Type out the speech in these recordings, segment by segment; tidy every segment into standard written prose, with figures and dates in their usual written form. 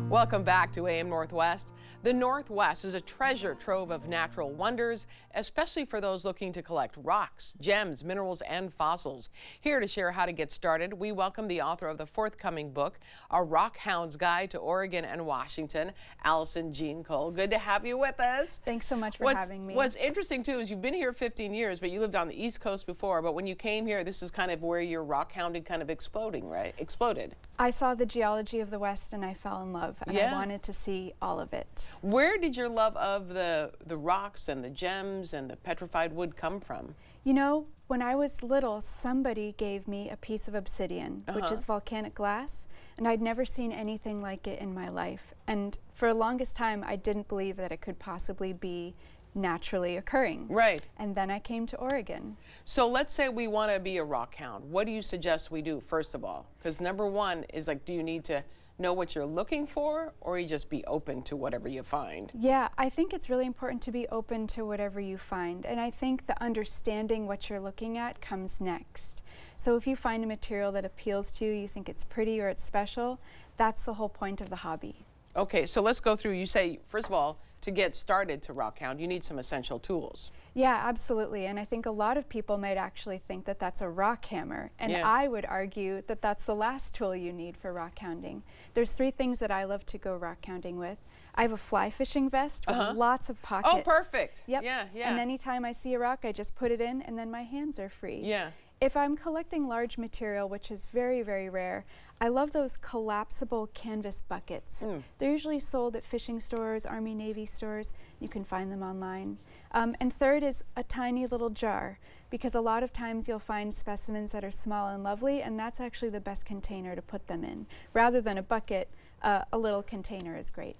Welcome back to AM Northwest. The Northwest is a treasure trove of natural wonders, especially for those looking to collect rocks, gems, minerals, and fossils. Here to share how to get started, we welcome the author of the forthcoming book, A Rockhound's Guide to Oregon and Washington, Alison Jean Cole. Good to have you with us. Thanks so much for having me. What's interesting, too, is you've been here 15 years, but you lived on the East Coast before. But when you came here, this is kind of where your rockhounding kind of exploded. I saw the geology of the West and I fell in love, and Yeah. I wanted to see all of it. Where did your love of the rocks and the gems and the petrified wood come from? You know, when I was little, somebody gave me a piece of obsidian, which is volcanic glass, and I'd never seen anything like it in my life. And for the longest time, I didn't believe that it could possibly be naturally occurring. Right. And then I came to Oregon. So let's say we want to be a rockhound. What do you suggest we do, first of all? Because number one is, like, do you need to know what you're looking for, or you just be open to whatever you find? Yeah, I think it's really important to be open to whatever you find. And I think the understanding what you're looking at comes next. So if you find a material that appeals to you, you think it's pretty or it's special, that's the whole point of the hobby. Okay, so let's go through. You say, first of all, to get started to rockhound, you need some essential tools. Yeah, absolutely. And I think a lot of people might actually think that that's a rock hammer. And Yeah. I would argue that that's the last tool you need for rock hounding. There's three things that I love to go rock hounding with. I have a fly fishing vest with lots of pockets. Oh, perfect. Yep. Yeah, yeah. And anytime I see a rock, I just put it in and then my hands are free. Yeah. If I'm collecting large material, which is very, very rare, I love those collapsible canvas buckets. They're usually sold at fishing stores, Army, Navy stores. You can find them online. And third is a tiny little jar, because a lot of times you'll find specimens that are small and lovely, and that's actually the best container to put them in. Rather than a bucket, a little container is great.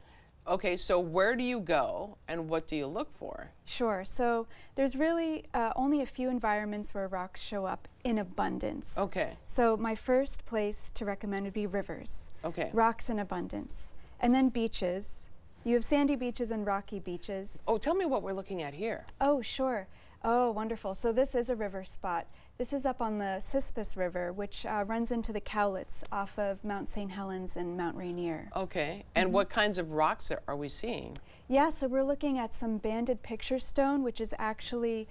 Okay, so where do you go and what do you look for? Sure. So there's really only a few environments where rocks show up in abundance. Okay. So my first place to recommend would be rivers. Okay. Rocks in abundance. And then beaches. You have sandy beaches and rocky beaches. Oh, tell me what we're looking at here. Oh, sure. Oh, wonderful. So this is a river spot. This is up on the Cispus River, which runs into the Cowlitz off of Mount St. Helens and Mount Rainier. Okay. And what kinds of rocks are we seeing? Yeah, so we're looking at some banded picture stone, which is actually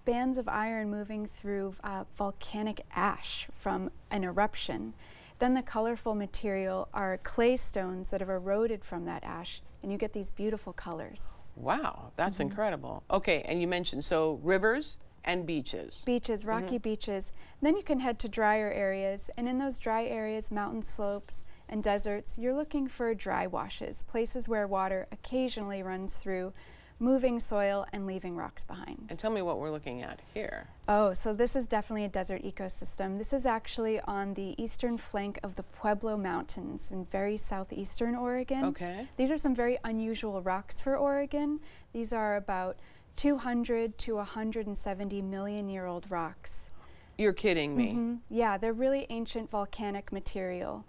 bands of iron moving through volcanic ash from an eruption. Then the colorful material are clay stones that have eroded from that ash, and you get these beautiful colors. Wow, that's incredible. Okay, and you mentioned, so rivers and beaches. Beaches, rocky beaches. Then you can head to drier areas, and in those dry areas, mountain slopes and deserts, you're looking for dry washes, places where water occasionally runs through, moving soil and leaving rocks behind. And tell me what we're looking at here. Oh, so this is definitely a desert ecosystem. This is actually on the eastern flank of the Pueblo Mountains in very southeastern Oregon. Okay. These are some very unusual rocks for Oregon. These are about 200 to 170 million-year-old rocks. You're kidding me. Yeah, they're really ancient volcanic material.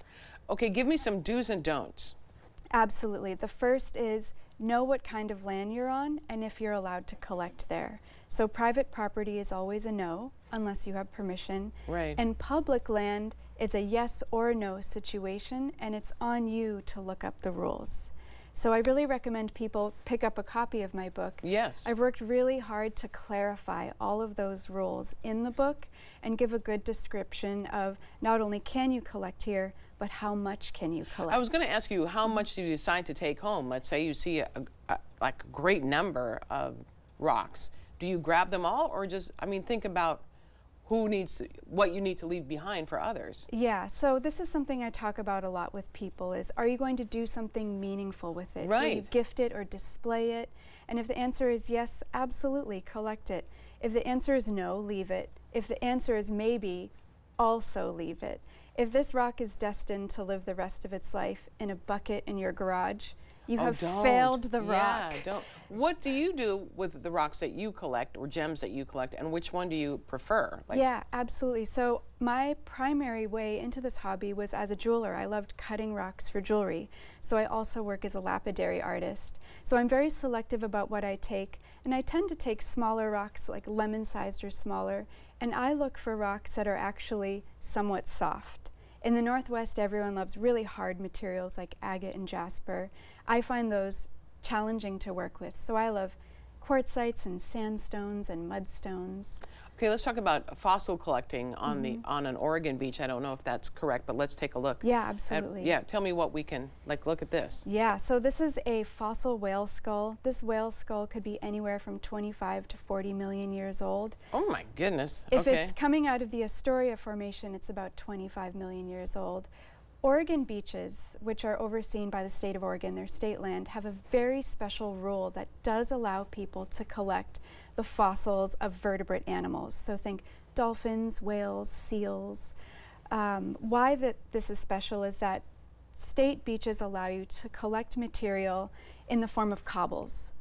Okay, give me some do's and don'ts. Absolutely. The first is know what kind of land you're on and if you're allowed to collect there. So private property is always a no unless you have permission. Right. And public land is a yes or no situation, and it's on you to look up the rules. So I really recommend people pick up a copy of my book. Yes. I've worked really hard to clarify all of those rules in the book and give a good description of not only can you collect here, but how much can you collect. I was going to ask you, how much do you decide to take home? Let's say you see like a great number of rocks. Do you grab them all, or just, I mean, think about what you need to leave behind for others? Yeah, so this is something I talk about a lot with people is, are you going to do something meaningful with it? Right. Will you gift it or display it? And if the answer is yes, absolutely, collect it. If the answer is no, leave it. If the answer is maybe, also leave it. If this rock is destined to live the rest of its life in a bucket in your garage, you have failed the rock. Yeah, don't. What do you do with the rocks that you collect or gems that you collect, and which one do you prefer? Yeah, absolutely. So my primary way into this hobby was as a jeweler. I loved cutting rocks for jewelry. So I also work as a lapidary artist. So I'm very selective about what I take, and I tend to take smaller rocks, like lemon-sized or smaller, and I look for rocks that are actually somewhat soft. In the Northwest, everyone loves really hard materials like agate and jasper. I find those challenging to work with, so I love quartzites and sandstones and mudstones. Okay, let's talk about fossil collecting on on an Oregon beach. I don't know if that's correct, but let's take a look. Yeah, absolutely. Yeah, tell me what we can, like, look at this. Yeah, so this is a fossil whale skull. This whale skull could be anywhere from 25 to 40 million years old. Oh my goodness. If okay. it's coming out of the Astoria Formation, it's about 25 million years old. Oregon beaches, which are overseen by the state of Oregon, their state land, have a very special rule that does allow people to collect the fossils of vertebrate animals. So think dolphins, whales, seals. Why this is special is that state beaches allow you to collect material in the form of cobbles.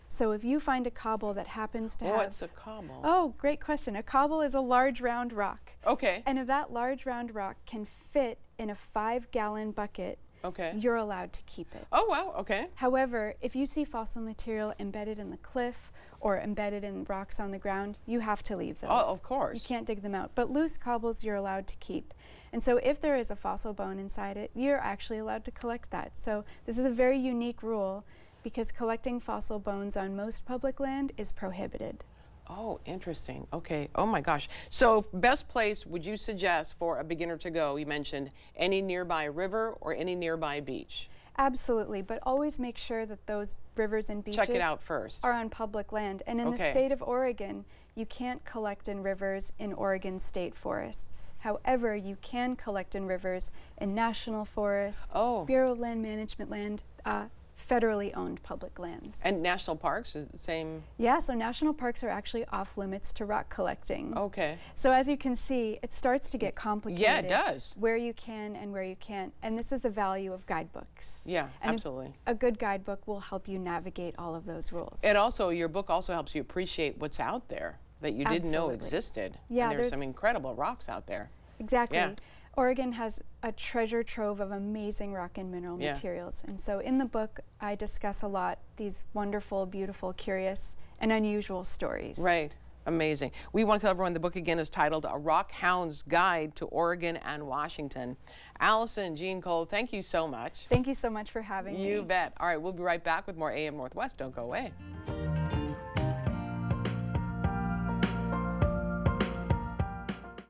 So if you find a cobble that happens to have... What's a cobble? Oh, great question. A cobble is a large round rock. Okay. And if that large round rock can fit in a 5-gallon bucket, okay, you're allowed to keep it. Oh, wow, okay. However, if you see fossil material embedded in the cliff or embedded in rocks on the ground, you have to leave those. Oh, of course. You can't dig them out. But loose cobbles you're allowed to keep. And so if there is a fossil bone inside it, you're actually allowed to collect that. So this is a very unique rule because collecting fossil bones on most public land is prohibited. Oh, interesting. Okay. Oh my gosh. So best place would you suggest for a beginner to go? You mentioned any nearby river or any nearby beach. Absolutely, but always make sure that those rivers and beaches Check it out first. are on public land. And in the state of Oregon, you can't collect in rivers in Oregon state forests. However, you can collect in rivers in national forests, Bureau of Land Management land, federally owned public lands. And national parks is the same? Yeah, so national parks are actually off limits to rock collecting. Okay. So as you can see, it starts to get complicated. Yeah, it does. Where you can and where you can't. And this is the value of guidebooks. Yeah, and absolutely. A good guidebook will help you navigate all of those rules. And also, your book also helps you appreciate what's out there that you didn't know existed. Yeah, and there's some incredible rocks out there. Exactly. Yeah. Oregon has a treasure trove of amazing rock and mineral materials. And so in the book, I discuss a lot these wonderful, beautiful, curious, and unusual stories. Right. Amazing. We want to tell everyone the book again is titled A Rockhound's Guide to Oregon and Washington. Alison Jean Cole, thank you so much. Thank you so much for having me. You bet. All right, we'll be right back with more AM Northwest. Don't go away.